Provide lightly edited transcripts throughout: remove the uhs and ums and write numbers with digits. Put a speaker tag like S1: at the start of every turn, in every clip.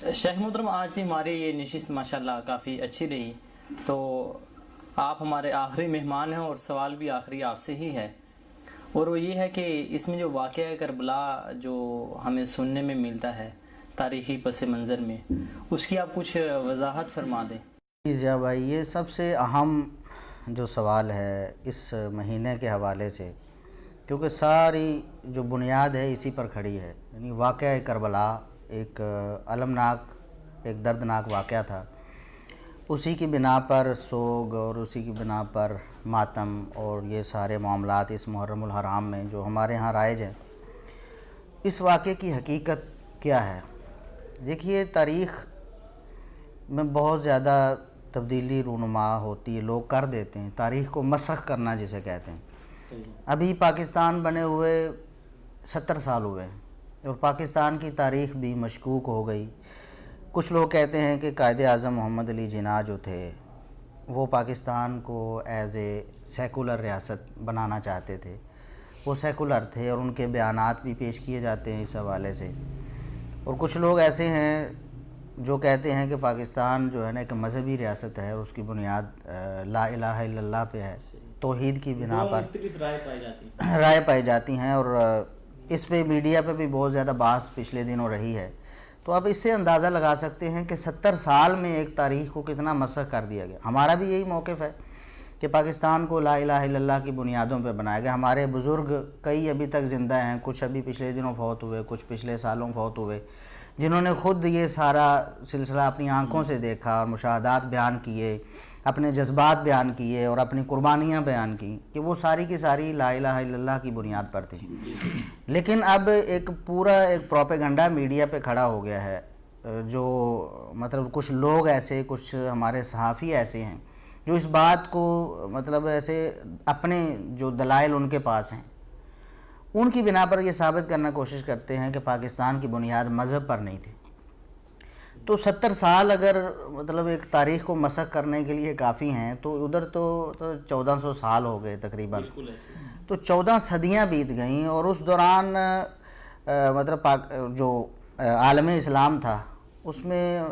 S1: شیخ محترم، آج ہماری یہ نشست ماشاءاللہ کافی اچھی رہی، تو آپ ہمارے آخری مہمان ہیں اور سوال بھی آخری آپ سے ہی ہے، اور وہ یہ ہے کہ اس میں جو واقعہ کربلا جو ہمیں سننے میں ملتا ہے تاریخی پس منظر میں، اس کی آپ کچھ وضاحت فرما دیں۔
S2: جی ضیاء بھائی، یہ سب سے اہم جو سوال ہے اس مہینے کے حوالے سے، کیونکہ ساری جو بنیاد ہے اسی پر کھڑی ہے، یعنی واقعہ کربلا ایک المناک، ایک دردناک واقعہ تھا۔ اسی کی بنا پر سوگ اور اسی کی بنا پر ماتم اور یہ سارے معاملات اس محرم الحرام میں جو ہمارے ہاں رائج ہیں۔ اس واقعے کی حقیقت کیا ہے؟ دیکھیے، تاریخ میں بہت زیادہ تبدیلی رونما ہوتی ہے، لوگ کر دیتے ہیں تاریخ کو مسخ کرنا جسے کہتے ہیں۔ ابھی پاکستان بنے ہوئے 70 سال ہوئے اور پاکستان کی تاریخ بھی مشکوک ہو گئی۔ کچھ لوگ کہتے ہیں کہ قائد اعظم محمد علی جناح جو تھے وہ پاکستان کو ایز اے سیکولر ریاست بنانا چاہتے تھے، وہ سیکولر تھے اور ان کے بیانات بھی پیش کیے جاتے ہیں اس حوالے سے۔ اور کچھ لوگ ایسے ہیں جو کہتے ہیں کہ پاکستان جو ہے نا ایک مذہبی ریاست ہے اور اس کی بنیاد لا الہ الا اللہ پہ ہے، توحید کی بنا پر
S1: مختلف
S2: رائے پائی جاتی ہیں، اور اس پہ میڈیا پہ بھی بہت زیادہ بحث پچھلے دنوں رہی ہے۔ تو آپ اس سے اندازہ لگا سکتے ہیں کہ 70 سال میں ایک تاریخ کو کتنا مسخ کر دیا گیا۔ ہمارا بھی یہی موقف ہے کہ پاکستان کو لا الہ الا اللہ کی بنیادوں پہ بنایا گیا۔ ہمارے بزرگ کئی ابھی تک زندہ ہیں، کچھ ابھی پچھلے دنوں فوت ہوئے، کچھ پچھلے سالوں فوت ہوئے، جنہوں نے خود یہ سارا سلسلہ اپنی آنکھوں سے دیکھا اور مشاہدات بیان کیے، اپنے جذبات بیان کیے اور اپنی قربانیاں بیان کی کہ وہ ساری کی ساری لا الہ الا اللہ کی بنیاد پر تھی۔ لیکن اب ایک پورا ایک پروپیگنڈا میڈیا پہ کھڑا ہو گیا ہے، جو مطلب کچھ لوگ ایسے، کچھ ہمارے صحافی ایسے ہیں جو اس بات کو مطلب ایسے اپنے جو دلائل ان کے پاس ہیں ان کی بنا پر یہ ثابت کرنا کوشش کرتے ہیں کہ پاکستان کی بنیاد مذہب پر نہیں تھی۔ تو 70 سال اگر مطلب ایک تاریخ کو مسخ کرنے کے لیے کافی ہیں تو ادھر تو 1400 سال ہو گئے تقریباً، تو 14 صدیاں بیت گئیں، اور اس دوران مطلب جو عالم اسلام تھا اس میں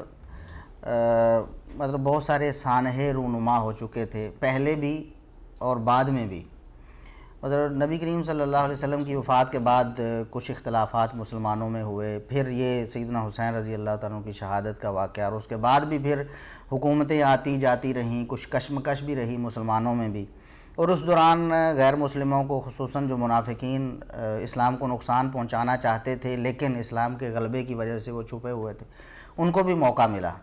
S2: مطلب بہت سارے سانحے رونما ہو چکے تھے، پہلے بھی اور بعد میں بھی۔ مطلب نبی کریم صلی اللہ علیہ وسلم کی وفات کے بعد کچھ اختلافات مسلمانوں میں ہوئے، پھر یہ سیدنا حسین رضی اللہ تعالیٰ عنہ کی شہادت کا واقعہ، اور اس کے بعد بھی پھر حکومتیں آتی جاتی رہیں، کچھ کشمکش بھی رہی مسلمانوں میں بھی، اور اس دوران غیر مسلموں کو، خصوصاً جو منافقین اسلام کو نقصان پہنچانا چاہتے تھے لیکن اسلام کے غلبے کی وجہ سے وہ چھپے ہوئے تھے، ان کو بھی موقع ملا۔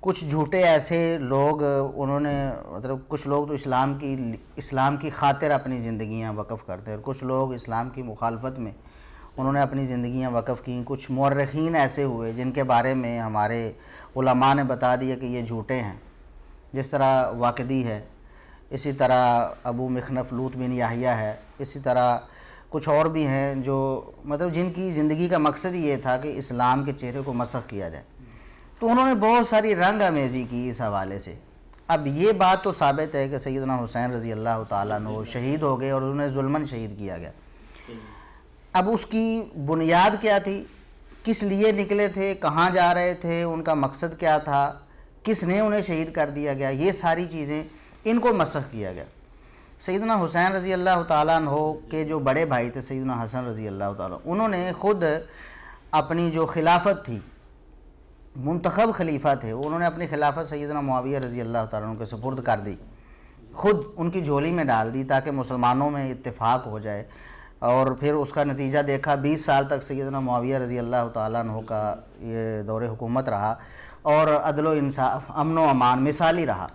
S2: کچھ جھوٹے ایسے لوگ، انہوں نے مطلب کچھ لوگ تو اسلام کی خاطر اپنی زندگیاں وقف کرتے ہیں، اور کچھ لوگ اسلام کی مخالفت میں انہوں نے اپنی زندگیاں وقف کیں۔ کچھ مورخین ایسے ہوئے جن کے بارے میں ہمارے علماء نے بتا دیا کہ یہ جھوٹے ہیں، جس طرح واقدی ہے، اسی طرح ابو مخنف لوط بن یحییٰ ہے، اسی طرح کچھ اور بھی ہیں جو مطلب جن کی زندگی کا مقصد یہ تھا کہ اسلام کے چہرے کو مسخ کیا جائے، تو انہوں نے بہت ساری رنگ آمیزی کی اس حوالے سے۔ اب یہ بات تو ثابت ہے کہ سیدنا حسین رضی اللہ تعالیٰ عنہ شہید ہو گئے اور انہیں ظلماً شہید کیا گیا۔ اب اس کی بنیاد کیا تھی؟ کس لیے نکلے تھے؟ کہاں جا رہے تھے؟ ان کا مقصد کیا تھا؟ کس نے انہیں شہید کر دیا گیا؟ یہ ساری چیزیں، ان کو مسخ کیا گیا۔ سیدنا حسین رضی اللہ تعالیٰ عنہ کے جو بڑے بھائی تھے سیدنا حسن رضی اللہ تعالیٰ، انہوں نے خود اپنی جو خلافت تھی، منتخب خلیفہ تھے، انہوں نے اپنی خلافت سیدنا معاویہ رضی اللہ تعالیٰ عنہ کے سپرد کر دی، خود ان کی جھولی میں ڈال دی تاکہ مسلمانوں میں اتفاق ہو جائے، اور پھر اس کا نتیجہ دیکھا 20 سال تک سیدنا معاویہ رضی اللہ تعالیٰ عنہ کا یہ دور حکومت رہا، اور عدل و انصاف، امن و امان مثالی رہا،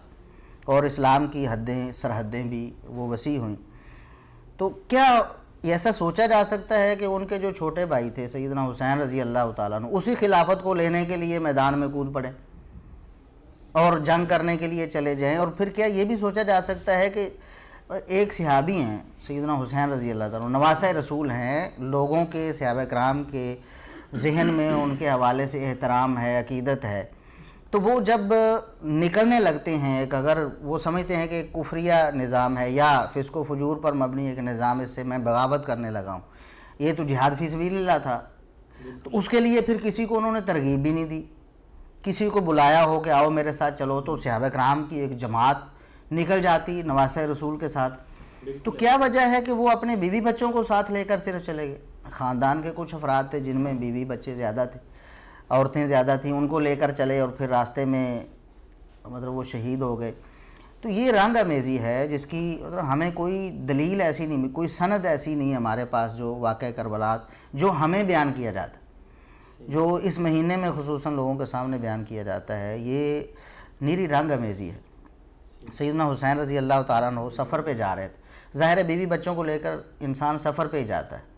S2: اور اسلام کی حدیں، سرحدیں بھی وہ وسیع ہوئیں۔ تو کیا ایسا سوچا جا سکتا ہے کہ ان کے جو چھوٹے بھائی تھے سیدنا حسین رضی اللہ تعالیٰ عنہ اسی خلافت کو لینے کے لیے میدان میں کود پڑے اور جنگ کرنے کے لیے چلے جائیں؟ اور پھر کیا یہ بھی سوچا جا سکتا ہے کہ ایک صحابی ہیں سیدنا حسین رضی اللہ تعالیٰ عنہ، نواسہ رسول ہیں، لوگوں کے، صحابہ کرام کے ذہن میں ان کے حوالے سے احترام ہے، عقیدت ہے، تو وہ جب نکلنے لگتے ہیں، ایک اگر وہ سمجھتے ہیں کہ ایک کفریہ نظام ہے یا فسق و فجور پر مبنی ایک نظام، اس سے میں بغاوت کرنے لگا ہوں، یہ تو جہاد فی سبیل اللہ تھا، تو اس کے لیے پھر کسی کو انہوں نے ترغیب بھی نہیں دی، کسی کو بلایا ہو کہ آؤ میرے ساتھ چلو، تو صحابہ کرام کی ایک جماعت نکل جاتی نواسہ رسول کے ساتھ. تو کیا وجہ ہے کہ وہ اپنے بیوی بچوں کو ساتھ لے کر صرف چلے گئے؟ خاندان کے کچھ افراد تھے جن میں بیوی بچے زیادہ تھے، عورتیں زیادہ تھیں، ان کو لے کر چلے اور پھر راستے میں مطلب وہ شہید ہو گئے. تو یہ رنگ امیزی ہے جس کی مطلب ہمیں کوئی دلیل ایسی نہیں، کوئی سند ایسی نہیں ہمارے پاس جو واقعہ کربلا جو ہمیں بیان کیا جاتا، جو اس مہینے میں خصوصاً لوگوں کے سامنے بیان کیا جاتا ہے، یہ نیری رنگ امیزی ہے. سیدنا حسین رضی اللہ تعالیٰ عنہ سفر پہ جا رہے تھے. ظاہر ہے بیوی بچوں کو لے کر انسان سفر پہ ہی جاتا ہے،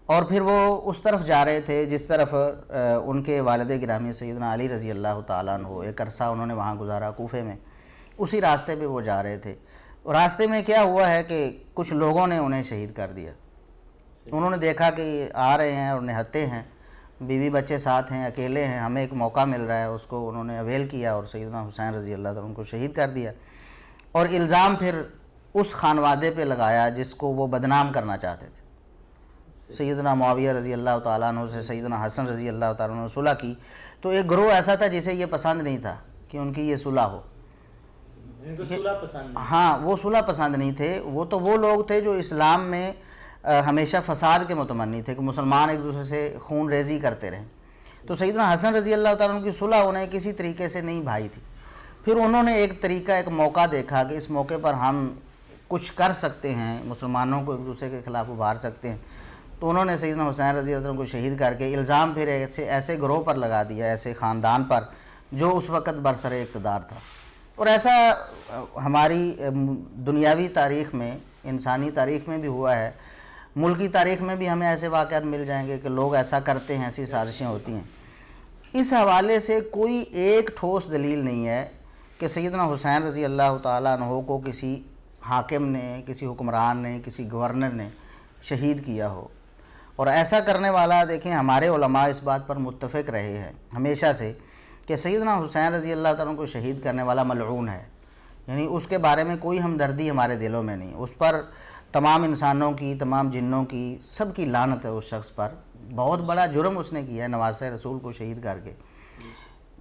S2: اور پھر وہ اس طرف جا رہے تھے جس طرف ان کے والد گرامی سیدنا علی رضی اللہ تعالیٰ عنہ ایک عرصہ انہوں نے وہاں گزارا کوفے میں. اسی راستے پہ وہ جا رہے تھے، اور راستے میں کیا ہوا ہے کہ کچھ لوگوں نے انہیں شہید کر دیا. انہوں نے دیکھا کہ آ رہے ہیں اور نہتے ہیں، بیوی بچے ساتھ ہیں، اکیلے ہیں، ہمیں ایک موقع مل رہا ہے، اس کو انہوں نے اویل کیا اور سیدنا حسین رضی اللہ تعالیٰ عنہ کو شہید کر دیا. اور الزام پھر اس خانوادے پہ لگایا جس کو وہ بدنام کرنا چاہتے تھے. سیدنا معاویہ رضی اللہ تعالیٰ عنہ سے سیدنا حسن رضی اللہ تعالیٰ عنہ نے صلح کی، تو ایک گروہ ایسا تھا جسے یہ پسند نہیں تھا کہ ان کی یہ صلح ہو. ہاں، وہ صلح پسند نہیں تھے. وہ لوگ تھے جو اسلام میں ہمیشہ فساد کے متمنی تھے کہ مسلمان ایک دوسرے سے خون ریزی کرتے رہیں. تو سیدنا حسن رضی اللہ تعالیٰ عنہ کی صلح انہیں کسی طریقے سے نہیں بھائی تھی. پھر انہوں نے ایک طریقہ، ایک موقع دیکھا کہ اس موقع پر ہم کچھ کر سکتے ہیں، مسلمانوں کو ایک دوسرے کے خلاف ابھار سکتے ہیں. تو انہوں نے سیدنا حسین رضی اللہ عنہ کو شہید کر کے الزام پھر ایسے گروہ پر لگا دیا، ایسے خاندان پر جو اس وقت برسر اقتدار تھا. اور ایسا ہماری دنیاوی تاریخ میں، انسانی تاریخ میں بھی ہوا ہے، ملکی تاریخ میں بھی ہمیں ایسے واقعات مل جائیں گے کہ لوگ ایسا کرتے ہیں، ایسی سازشیں ہوتی ہیں. اس حوالے سے کوئی ایک ٹھوس دلیل نہیں ہے کہ سیدنا حسین رضی اللہ تعالیٰ عنہ کو کسی حاکم نے، کسی حکمران نے، کسی گورنر نے شہید کیا ہو. اور ایسا کرنے والا، دیکھیں ہمارے علماء اس بات پر متفق رہے ہیں ہمیشہ سے کہ سیدنا حسین رضی اللہ تعالیٰ عنہ کو شہید کرنے والا ملعون ہے. یعنی اس کے بارے میں کوئی ہمدردی ہمارے دلوں میں نہیں. اس پر تمام انسانوں کی، تمام جنوں کی، سب کی لعنت ہے اس شخص پر. بہت بڑا جرم اس نے کیا ہے نواسہ رسول کو شہید کر کے.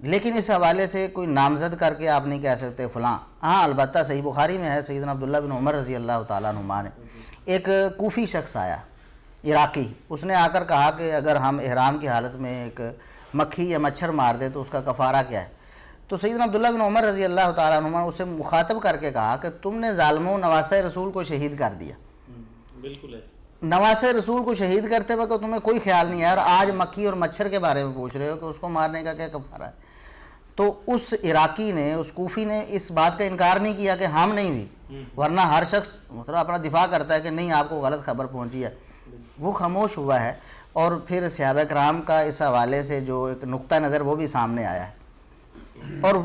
S2: لیکن اس حوالے سے کوئی نامزد کر کے آپ نہیں کہہ سکتے فلاں. ہاں، البتہ صحیح بخاری میں ہے، سیدنا عبداللہ بن عمر رضی اللہ تعالیٰ عنہما نے، ایک کوفی شخص آیا، عراقی، اس نے آ کر کہا کہ اگر ہم احرام کی حالت میں ایک مکھی یا مچھر مار دے تو اس کا کفارہ کیا ہے؟ تو سیدنا عبداللہ بن عمر رضی اللہ تعالیٰ عنہما نے اسے مخاطب کر کے کہا کہ تم نے ظالموں نواسہ رسول کو شہید کر دیا.
S3: بالکل
S2: نواسہ رسول کو شہید کرتے وقت تمہیں کوئی خیال نہیں ہے، اور آج مکھی اور مچھر کے بارے میں پوچھ رہے ہو کہ اس کو مارنے کا کیا کفارہ ہے. تو اس عراقی نے، اس کوفی نے اس بات کا انکار نہیں کیا کہ ہم نہیں ہوئی، ورنہ ہر شخص مطلب اپنا دفاع کرتا ہے کہ نہیں آپ کو غلط خبر پہنچی ہے. وہ خاموش ہوا ہے. اور پھر صحابہ کرام کا اس حوالے سے جو ایک نقطہ نظر وہ بھی سامنے آیا ہے. اور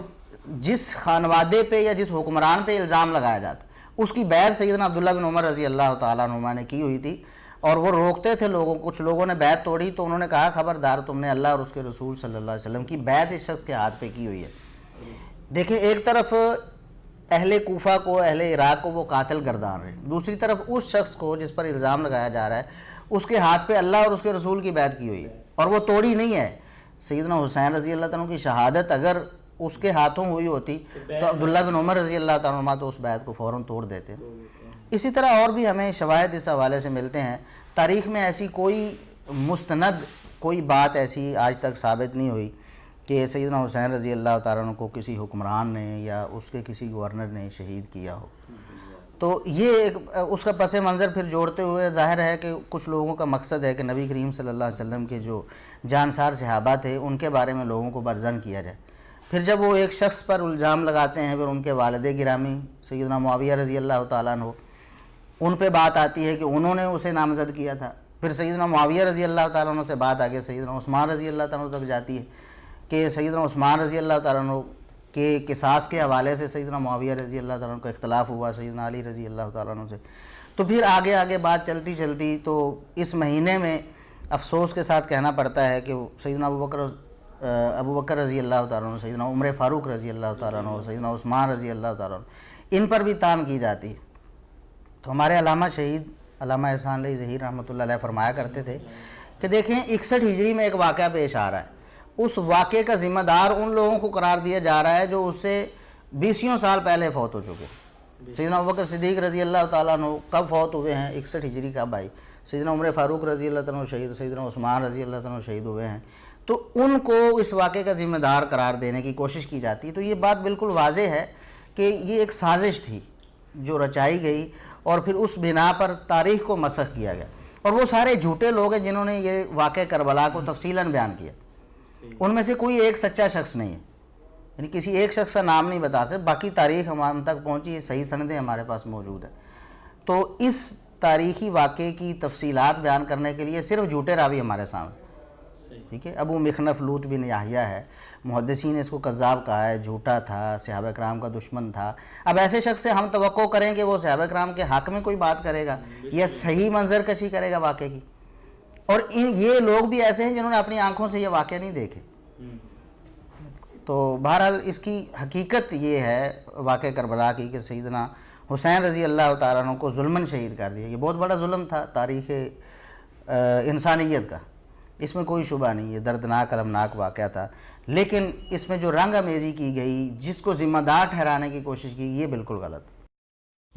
S2: جس خانوادے پہ یا جس حکمران پہ الزام لگایا جاتا اس کی بیعت سیدنا عبداللہ بن عمر رضی اللہ تعالیٰ عنہما نے کی ہوئی تھی، اور وہ روکتے تھے لوگوں. کچھ لوگوں نے بیعت توڑی تو انہوں نے کہا خبردار، تم نے اللہ اور اس کے رسول صلی اللہ علیہ وسلم کی بیعت اس شخص کے ہاتھ پہ کی ہوئی ہے. دیکھیں ایک طرف اہل کوفہ کو، اہل عراق کو وہ قاتل گردان رہے، دوسری طرف اس شخص کو جس پر الزام لگایا جا رہا ہے اس کے ہاتھ پہ اللہ اور اس کے رسول کی بیعت کی ہوئی ہے، اور وہ توڑی نہیں ہے. سیدنا حسین رضی اللہ تعالیٰ کی شہادت اگر اس کے ہاتھوں ہوئی ہوتی تو عبداللہ بن عمر رضی اللہ تعالیٰ عنہ تو اس بیعت کو فوراً توڑ دیتے. اسی طرح اور بھی ہمیں شواہد اس حوالے سے ملتے ہیں. تاریخ میں ایسی کوئی مستند کوئی بات ایسی آج تک ثابت نہیں ہوئی کہ سیدنا حسین رضی اللہ تعالیٰ عنہ کو کسی حکمران نے یا اس کے کسی گورنر نے شہید کیا ہو. تو یہ اس کا پس منظر پھر جوڑتے ہوئے ظاہر ہے کہ کچھ لوگوں کا مقصد ہے کہ نبی کریم صلی اللہ علیہ وسلم کے جو جانسار صحابہ تھے ان کے بارے میں لوگوں کو بدظن کیا جائے. پھر جب وہ ایک شخص پر الزام لگاتے ہیں، پھر ان کے والد گرامی سیدنا معاویہ رضی اللہ تعالیٰ عنہ، ان پہ بات آتی ہے کہ انہوں نے اسے نامزد کیا تھا. پھر سیدنا معاویہ رضی اللہ تعالیٰ عنہ سے بات آگے سیدنا عثمان رضی اللہ تعالیٰ عنہ تک جاتی ہے کہ سیدنا عثمان رضی اللہ تعالیٰ عنہ کے قصاص کے حوالے سے سیدنا معاویہ رضی اللہ تعالیٰ عنہ کا اختلاف ہوا سیدنا علی رضی اللہ تعالیٰ عنہ سے. تو پھر آگے آگے بات چلتی چلتی تو اس مہینے میں افسوس کے ساتھ کہنا پڑتا ہے کہ سیدنا ابو بکر رضی اللہ تعالیٰ عنہ، سیدنا عمر فاروق رضی اللہ تعالیٰ عنہ، سیدنا عثمان رضی اللہ تعالیٰ عنہ، ان پر بھی تان کی جاتی. تو ہمارے علامہ شہید علامہ احسان علی ظہیر رحمۃ اللہ علیہ فرمایا کرتے تھے کہ دیکھیں 61 ہجری میں ایک واقعہ پیش آ رہا ہے، اس واقعے کا ذمہ دار ان لوگوں کو قرار دیا جا رہا ہے جو اس سے 20 سال پہلے فوت ہو چکے. سیدنا ابوبکر صدیق رضی اللہ تعالیٰ عنہ کب فوت ہوئے ہیں؟ 61 ہجری کا بھائی. سیدنا عمر فاروق رضی اللہ تعالیٰ عنہ شہید، سیدنا عثمان رضی اللہ تعالیٰ عنہ شہید ہوئے ہیں. تو ان کو اس واقعے کا ذمہ دار قرار دینے کی کوشش کی جاتی ہے. تو یہ بات بالکل واضح ہے کہ یہ ایک سازش تھی جو رچائی گئی اور پھر اس بنا پر تاریخ کو مسخ کیا گیا. اور وہ سارے جھوٹے لوگ ہیں جنہوں نے یہ واقعہ کربلا کو تفصیلاً بیان کیا. ان میں سے کوئی ایک سچا شخص نہیں ہے، یعنی کسی ایک شخص کا نام نہیں بتا سکتے. باقی تاریخ ہم تک پہنچی، صحیح سندیں ہمارے پاس موجود ہیں. تو اس تاریخی واقعے کی تفصیلات بیان کرنے کے لیے صرف جھوٹے راوی ہمارے سامنے. ٹھیک ہے. ابو مخنف لوط بن یحییٰ ہے، محدثین نے اس کو کذاب کہا ہے، جھوٹا تھا، صحابہ کرام کا دشمن تھا. اب ایسے شخص سے ہم توقع کریں کہ وہ صحابہ کرام کے حق میں کوئی بات کرے گا یا صحیح منظر کشی کرے گا واقعے کی؟ اور یہ لوگ بھی ایسے ہیں جنہوں نے اپنی آنکھوں سے یہ واقعہ نہیں دیکھے. تو بہرحال اس کی حقیقت یہ ہے واقعہ کربلا کی کہ سیدنا حسین رضی اللہ تعالیٰ عنہ کو ظلماً شہید کر دیا. یہ بہت بڑا ظلم تھا تاریخ انسانیت کا، اس میں کوئی شبہ نہیں. یہ دردناک المناک واقعہ تھا، لیکن اس میں جو رنگ امیزی کی گئی، جس کو ذمہ دار ٹھہرانے کی کوشش کی، یہ بالکل غلط.